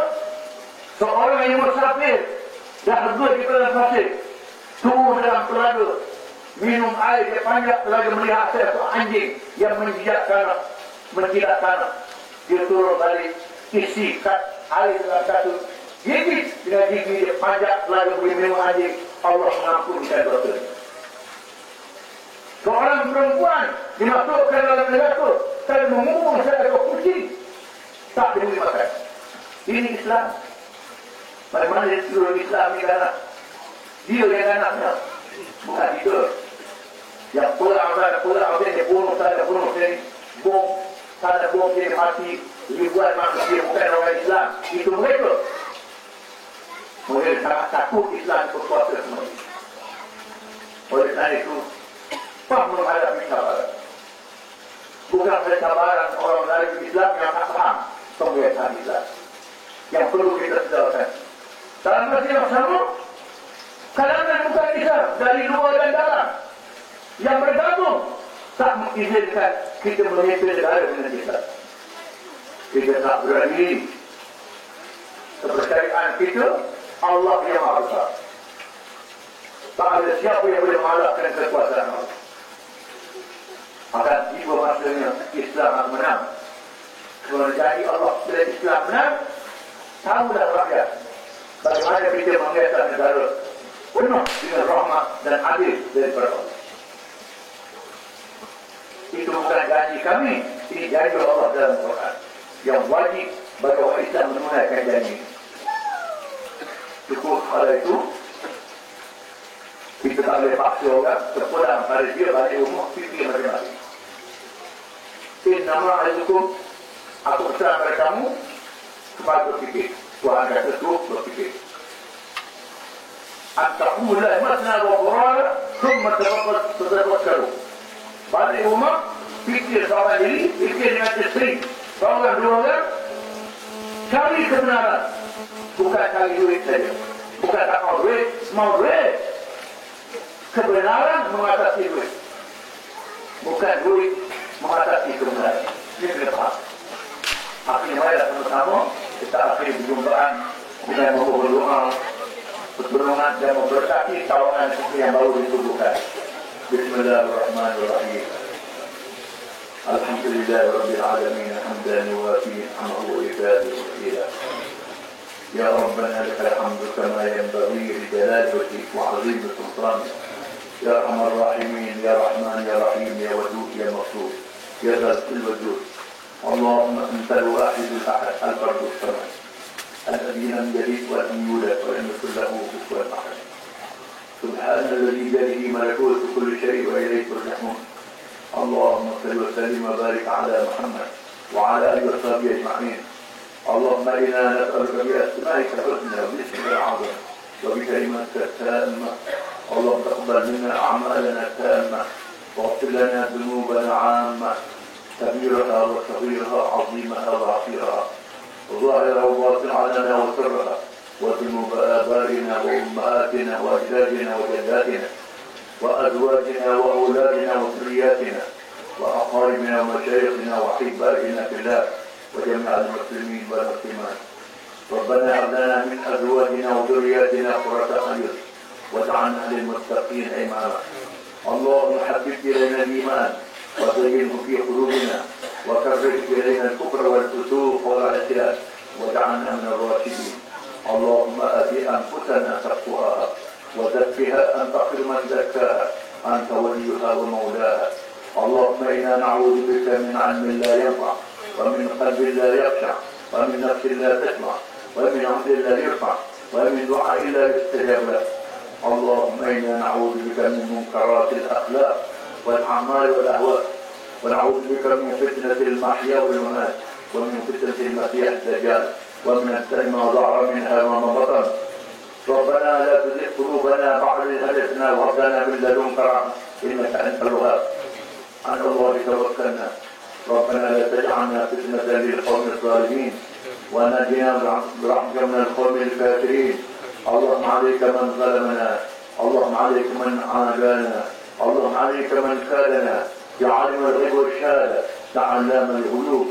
Speaker 1: seorang yang musafir dah berdua di dalam masjid, turun dalam telaga, minum air dia panjat telaga, melihat seekor anjing yang menjilat tanah. Dia turun balik, isi air dalam satu gigit, dengan gigi dia panjat telaga boleh minum anjing. Allah mengampunkan dosa. Seorang perempuan dimasukkan dalam neraka dan mengumum seekor kucing, tak boleh makan. Ini Islam. Bagaimana dia seluruh Islam ni anak? Dia yang anaknya, bukan kita. Yang pulang dia bunuh sana, bunuh sini, bom sana, bom sini, mati ribuan manusia, bukan orang Islam. Itu mereka. Mereka sangat takut Islam berkuasa semua. Oleh karena itu, apa menghadapi cabaran? Bukan cabaran orang dari Islam yang tak faham pemerintahan Islam. Yang perlu kita sedarkan. Dalam masa yang sama, kalangan bukan Islam dari luar dan dalam yang bergabung tak mengizinkan kita memimpin negara dengan Islam. Kita tak berani. Kepercayaan kita Allah yang Maha Besar. Tak ada siapa yang boleh mengalahkan kekuasaan Allah. Akan tiba masanya Islam akan menang. Kalau jadi Allah bila Islam menang, tahulah rakyat bagaimana kita mengesahkan negara penuh dengan rahmat dan adil daripada Allah. Itu bukan janji kami, ini janji Allah dalam Quran yang wajib bagi orang Islam menunaikan janji. Cukup pada itu kita tak boleh paksa orang terpulang pada dia balik rumah fikir masing-masing. Nama al-hukum aku pesan kepada kamu supaya berfikir. Tuhan kata terus berfikir. At-taqullah masna wa qurana thumma tafakkaru. Balik rumah Pikir seorang diri, pikir dengan istri, seorang dua orang, cari kebenaran, bukan cari duit saja, bukan tak mau duit, mau duit. Kebenaran mengatasi duit, bukan duit mengatasi kebenaran. Ini kenapa? Akhirnya marilah sama-sama kita akhiri perjumpaan dengan berdoa, berdoa dan memberkati tawanan yang baru ditubuhkan. Bismillahirrahmanirrahim. Alhamdulillah Rabbil Alamin. Hamdan yuwafi ni'amahu wa yukafi masjidah. Ya Rabbana lakal hamdu kama yanbaghi li jalali wajhik wa 'azimi sultanik. Ya Arhamar Rahimin, Ya Rahman, Ya Rahim, Ya Wadud, Ya Maghfur, Ya Dhal Wajud. Allahumma antal wahidul ahad al-fardus samad. الذي لم يلد ولم يولد ولم يكن له كفوا احد. سبحان الذي بيده ملكوت كل شيء واليه ترجعون. اللهم صل وسلم وبارك على محمد وعلى اله وصحبه اجمعين. اللهم انا نسالك باسمائك الحسنى وباسمك الاعظم وبكلماتك التامه. اللهم تقبل منا اعمالنا التامه واغفر لنا ذنوبنا عامه كبيرها وصغيرها عظيمها وعصيرها ظاهرها وباطنها وسرها وذنوب آبائنا وأمهاتنا وأجدادنا وجداتنا وأزواجنا وأولادنا وذرياتنا وأقاربنا ومشايخنا وأحبائنا في الله وجميع المسلمين والمسلمات. ربنا هب لنا من أزواجنا وذرياتنا قرة أعين واجعلنا للمتقين إماما. اللهم حبب إلينا الإيمان وزينه في قلوبنا وكرر إلينا الكفر والفسوق والعصيان واجعلنا من الراشدين. اللهم آت أنفسنا تقواها وزكها أنت خير من زكاها أنت وليها ومولاها. اللهم إنا نعوذ بك من علم لا ينفع ومن قلب لا يخشع ومن نفس لا تسمع ومن عمل لا يرفع ومن دعاء لا يستجاب له. اللهم إنا نعوذ بك من منكرات الأخلاق والأعمال والأهواء ونعوذ بك من فتنة المحيا والممات ومن فتنة المسيح الدجال ومن السلم ما ظهر منها وما بطن. ربنا لا تزغ قلوبنا بعد إذ هديتنا وهب لنا من لدنك رحمة إنك أنت الوهاب. على الله توكلنا. ربنا لا تجعلنا فتنة للقوم الظالمين ونجنا برحمتك من القوم الكافرين. اللهم عليك من ظلمنا، اللهم عليك من عادانا، اللهم عليك من كادنا يا عالم الغيب والشهادة يا علام الغيوب.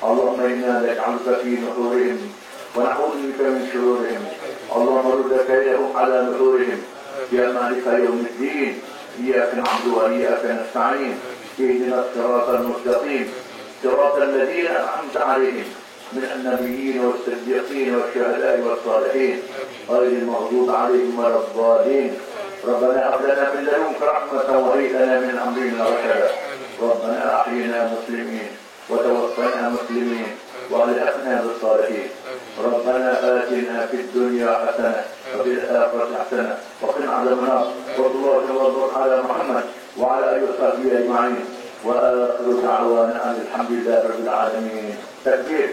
Speaker 1: اللهم إنا نجعلك في نحورهم ونعوذ بك من شرورهم. اللهم رد كيدهم على نحورهم يا مالك يوم الدين. إياك نعبد وإياك نستعين. اهدنا الصراط المستقيم صراط الذين أنعمت عليهم من النبيين والصديقين والشهداء والصالحين غير المغضوب عليهم ولا الضالين. ربنا هب لنا من لدنك رحمة وهيئ لنا من أمرنا رشدا. ربنا أحينا مسلمين وتوفنا مسلمين وألحقنا بالصالحين. ربنا آتنا في الدنيا حسنة وفي الآخرة حسنة وقنا عذاب النار. وصلى الله وسلم على محمد وعلى آله وصحبه أجمعين. وآخر دعوانا أن الحمد لله رب العالمين. تكبير.